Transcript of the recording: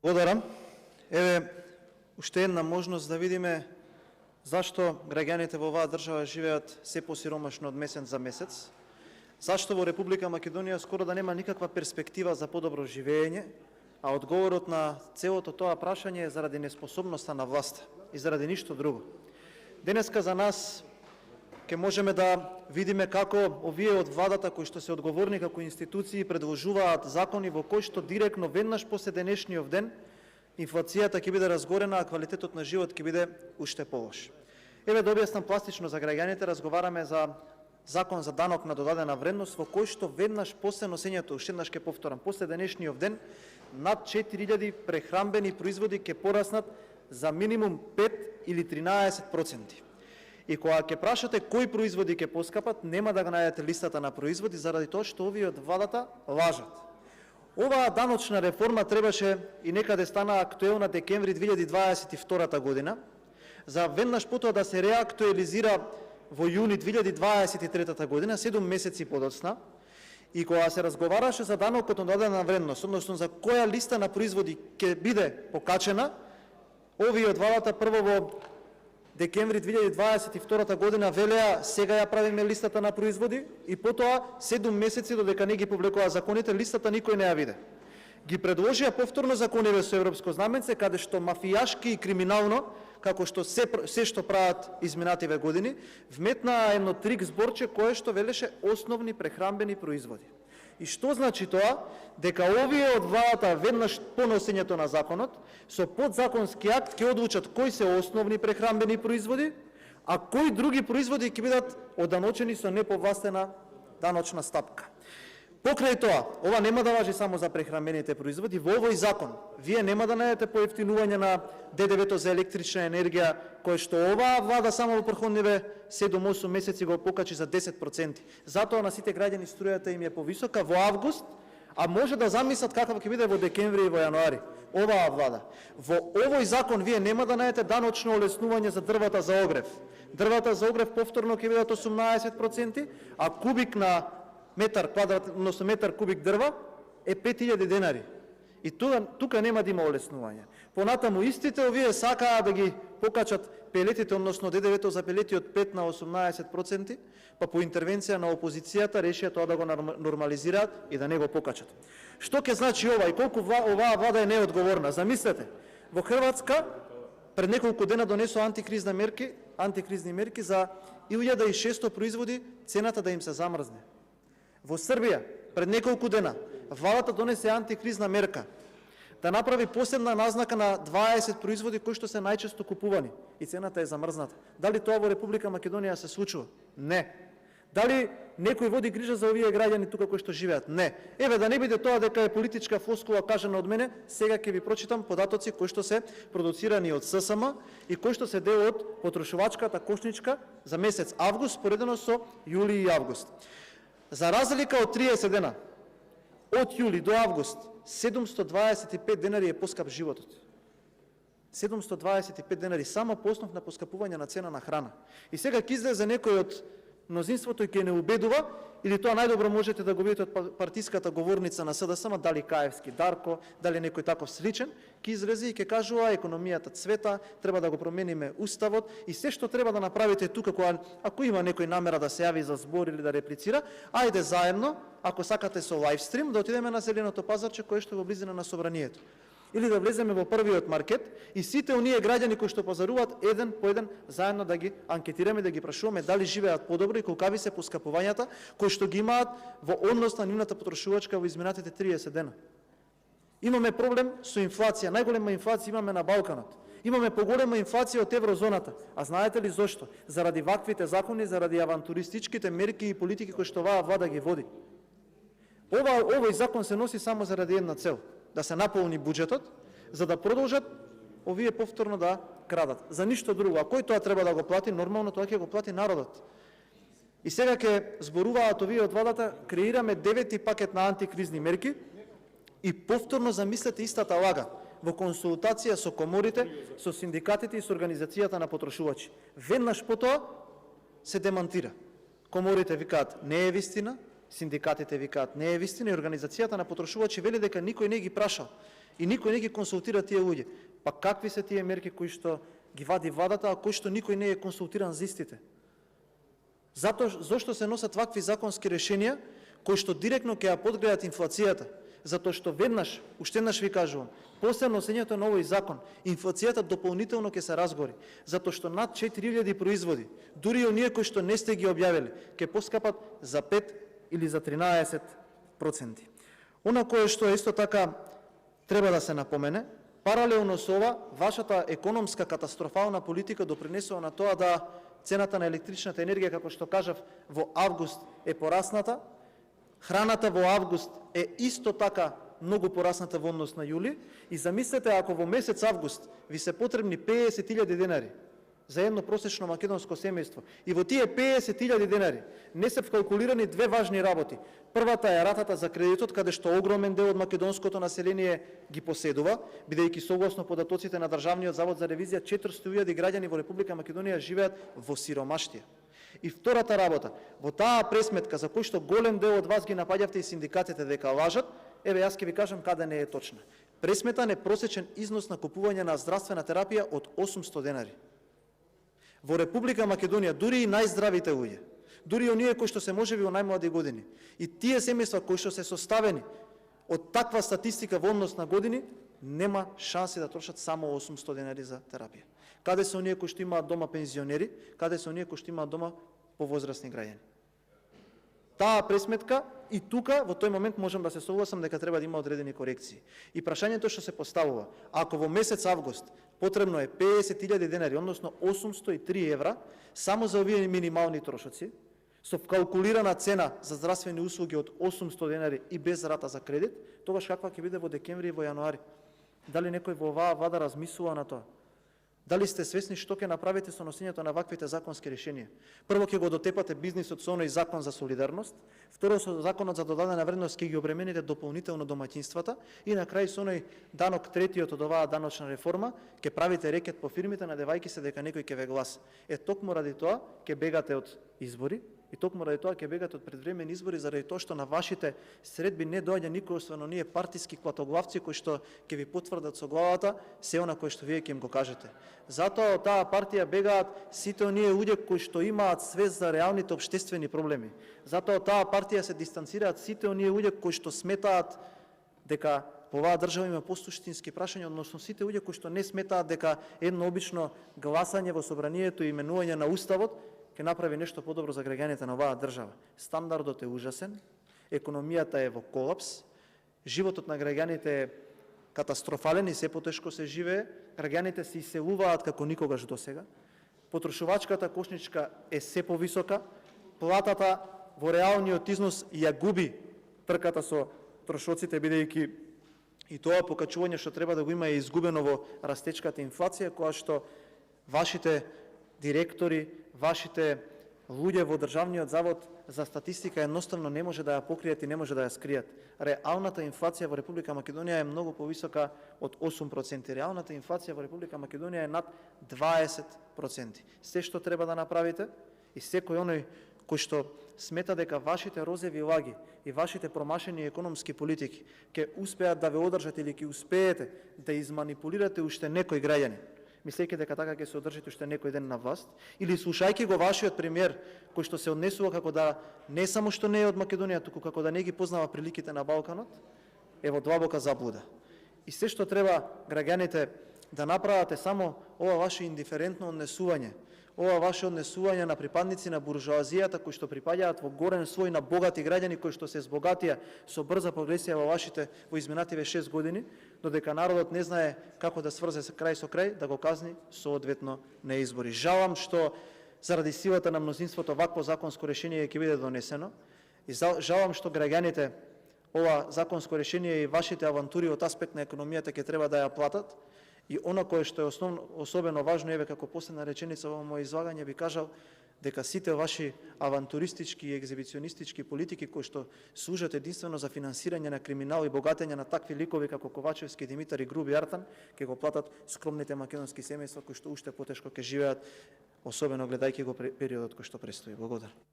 Благодарам. Еве, уште една можност да видиме зашто граѓаните во оваа држава живеат се посиромашно од месец за месец, зашто во Република Македонија скоро да нема никаква перспектива за подобро живење, а одговорот на целото тоа прашање е заради неспособноста на власта и заради ништо друго. Денеска за нас ќе можеме да видиме како овие од владата кои што се одговорни како институции предложуваат закони во кои што директно веднаш после денешниот ден инфлацијата ќе биде разгорена, а квалитетот на живот ќе биде уште полош. Еве да објаснам пластично за граѓаните, разговараме за закон за данок на додадена вредност во кој што веднаш после носењето, уште еднаш ќе повторам, после денешниот ден над 4000 прехранбени производи ќе пораснат за минимум 5 или 13%. И кога ќе прашате кои производи ќе поскапат, нема да го најдете листата на производи заради тоа што овие од владата лажат. Оваа даночна реформа требаше и некаде стана актуелна декември 2022 година, за веднаш потоа да се реактуализира во јуни 2023 година, 7 месеци подоцна, и кога се разговараше за данокот на додадена вредност, односно за која листа на производи ќе биде покачена, овие од владата прво во декември 2022 година велеа сега ја правиме листата на производи и потоа 7 месеци додека не ги повлекува законите, листата никој не ја виде. Ги предложија повторно законите со европско знаменце, каде што мафијашки и криминално, како што се што прават изминативе години, вметнаа едно трик зборче кое што велеше основни прехранбени производи. И што значи тоа? Дека овие од владата веднаш по носењето на законот, со подзаконски акт ќе одлучат кои се основни прехранбени производи, а кои други производи ќе бидат оданочени со неповластена даночна стапка. Покрај тоа, ова нема да важи само за прехранбените производи, во овој закон вие нема да најдете поевтинување на ДДВ-то за електрична енергија, кое што оваа влада само во претходниве 7-8 месеци го покачи за 10%. Затоа на сите граѓани струјата им е повисока во август, а може да замислат каква ќе биде во декември и во јануари. Оваа влада. Во овој закон вие нема да најдете даночно олеснување за дрвата за огрев. Дрвата за огрев повторно ќе бидат 18%, а кубик на метар квадрат, односно метар кубик дрва е 5000 денари. И тука нема да има олеснување. Понатаму истите овие сакаа да ги покачат пелетите, односно ДДВ-то за пелети од 5 на 18%, па по интервенција на опозицијата решија тоа да го нормализираат и да не го покачат. Што ќе значи ова и колку оваа влада е неодговорна? Замислете, во Хрватска пред неколку дена донесоа антикризни мерки за 1600 производи цената да им се замрзне. Во Србија пред неколку дена владата донесе антикризна мерка да направи посебна назнака на 20 производи кои што се најчесто купувани и цената е замрзната. Дали тоа во Република Македонија се случува? Не. Дали некој води грижа за овие граѓани тука кои што живеат? Не. Еве да не биде тоа дека е политичка флоскула кажана од мене, сега ќе ви прочитам податоци кои што се продуцирани од ССМ и кои што се дел од потрошувачката кошничка за месец август споредено со јули и август. За разлика од 30 дена, од јули до август, 725 денари е поскап животот. 725 денари само по основ на поскапување на цена на храна. И сега ќе излезе некој од мнозинството и ќе не убедува, или тоа најдобро можете да го видите од партиската говорница на СДСМ, дали Каевски Дарко, дали некој таков сличен, ќе излезе и ќе кажува економијата цвета, треба да го промениме уставот и се што треба да направите тука, ако има некој намера да се јави за збор или да реплицира, ајде заедно, ако сакате со лайвстрим, да отидеме на зеленото пазарче кое што е во близина на собранието. Или да влеземе во првиот маркет и сите оние граѓани кои што пазаруваат еден по еден заедно да ги анкетираме, да ги прашуваме дали живеат подобро и колкави се поскапувањата кои што ги имаат во однос на нивната потрошувачка во изминатите 30 дена. Имаме проблем со инфлација, најголема инфлација имаме на Балканот. Имаме поголема инфлација од еврозоната. А знаете ли зошто? Заради ваквите закони, заради авантуристичките мерки и политики кои што оваа влада ги води. Овој закон се носи само заради една цел – да се наполни буџетот, за да продолжат овие повторно да крадат. За ништо друго. А кој тоа треба да го плати? Нормално тоа ќе го плати народот. И сега ќе зборуваат овие од владата, креираме 9-ти пакет на антикризни мерки и повторно замислете истата лага во консултација со коморите, со синдикатите и со организацијата на потрошувачи. Веднаш потоа се демантира. Коморите викаат не е вистина, синдикатите викаат. Не е вистина, и организацијата на потрошувачи вели дека никој не ги прашал и никој не ги консултира тие луѓе. Па какви се тие мерки кои што ги вади владата, а кои што никој не е консултиран за истите? Зошто се носат вакви законски решенија кои што директно ќе ја подгреат инфлацијата? Затоа што уште еднаш ви кажувам, после носењето на овој закон, инфлацијата дополнително ќе се разгори, затоа што над 4000 производи, дури и оние кои што не сте ги објавили, ќе поскапат за 5 или за 13%. Она кое што исто така треба да се напомене, паралелно со ова, вашата економска катастрофална политика допринесува на тоа да цената на електричната енергија, како што кажав, во август е порасната, храната во август е исто така многу порасната во однос на јули, и замислете ако во месец август ви се потребни 50.000 денари за едно просечно македонско семејство, и во тие 50.000 денари не се вкалкулирани две важни работи. Првата е ратата за кредитот, каде што огромен дел од македонското население ги поседува, бидејќи согласно податоците на Државниот завод за ревизија 400.000 граѓани во Република Македонија живеат во сиромаштија. И втората работа, во таа пресметка за кој што голем дел од вас ги напаѓавте и синдикатите дека лажат, еве јас ќе ви кажам каде не е точна. Пресметан е просечен износ на купување на здравствена терапија од 800 денари. Во Република Македонија, дури и најздравите луѓе, дури и оние кои што се можеби во најмлади години, и тие семејства кои што се составени од таква статистика во однос на години, нема шанси да трошат само 800 денари за терапија. Каде се оние кои што имаат дома пензионери, каде се оние кои што имаат дома повозрасни граѓани? Таа пресметка и тука во тој момент можам да се согласам дека треба да има одредени корекции. И прашањето што се поставува, ако во месец август потребно е 50.000 денари, односно 803 евра, само за овие минимални трошоци, со вкалкулирана цена за здравствени услуги од 800 денари и без рата за кредит, тогаш каква ќе биде во декември и во јануари? Дали некој во оваа влада размислува на тоа? Дали сте свесни што ќе направите со носењето на ваквите законски решенија? Прво ќе го дотепате бизнисот со оној закон за солидарност, второ со законот за додадена вредност ќе ги обремените дополнително домаќинствата и на крај со оној данок третиот од оваа даночна реформа ќе правите рекет по фирмите надевајќи се дека некој ќе ве гласа. Токму ради тоа ќе бегате од избори, и токму ради тоа ќе бегате од предвремени избори, заради тоа што на вашите средби не доаѓа никој освен оние партиски клатоглавци кои што ќе ви потврдат со главата се она кое што вие ќе им го кажете. Затоа од таа партија бегаат сите оние луѓе кои што имаат свест за реалните општествени проблеми. Затоа од таа партија се дистанцираат сите оние луѓе кои што сметаат дека во оваа држава има посуштински прашања, односно сите луѓе кои што не сметаат дека едно обично гласање во собранието и именување на уставот ќе направи нешто подобро за граѓаните на оваа држава. Стандардот е ужасен, економијата е во колапс, животот на граѓаните е катастрофален и се потешко се живее, граѓаните се иселуваат како никогаш досега, потрошувачката кошничка е се повисока, платата во реалниот износ ја губи трката со трошоците, бидејќи и тоа покачување што треба да го има е изгубено во растечката инфлација, која што вашите директори, вашите луѓе во Државниот завод за статистика едноставно не може да ја покријат и не може да ја скријат. Реалната инфлација во Република Македонија е многу повисока од 8%. Реалната инфлација во Република Македонија е над 20%. Се што треба да направите и секој оној кој што смета дека вашите розеви лаги и вашите промашени економски политики ќе успеат да ве одржат или ќе успеете да изманипулирате уште некој граѓанин, мислејќи дека така ќе се одржите уште некој ден на власт, или слушајќи го вашиот премиер, кој што се однесува како да не само што не е од Македонија, туку како да не ги познава приликите на Балканот, е во длабока заблуда. И се што треба граѓаните да направат е само ова ваше индиферентно однесување, ова ваше однесување на припадници на буржоазијата кои што припаѓаат во горен слој на богати граѓани кои што се збогатија со брза прогресија во изминативе 6 години, додека народот не знае како да сврзе крај со крај, да го казни соодветно на избори. Жалам што заради силата на мнозинството вакво законско решение ќе биде донесено и жалам што граѓаните ова законско решение и вашите авантури од аспект на економијата ќе треба да ја платат. И оно кое што е особено важно, еве како последна реченица во моје излагање би кажал дека сите ваши авантуристички и екзибиционистички политики кои што служат единствено за финансирање на криминал и богатење на такви ликови како Ковачевски, Димитар и Груби Артан, ќе го платат скромните македонски семејства кои што уште потешко ќе живеат, особено гледајќи го периодот кој што престои. Благодарам.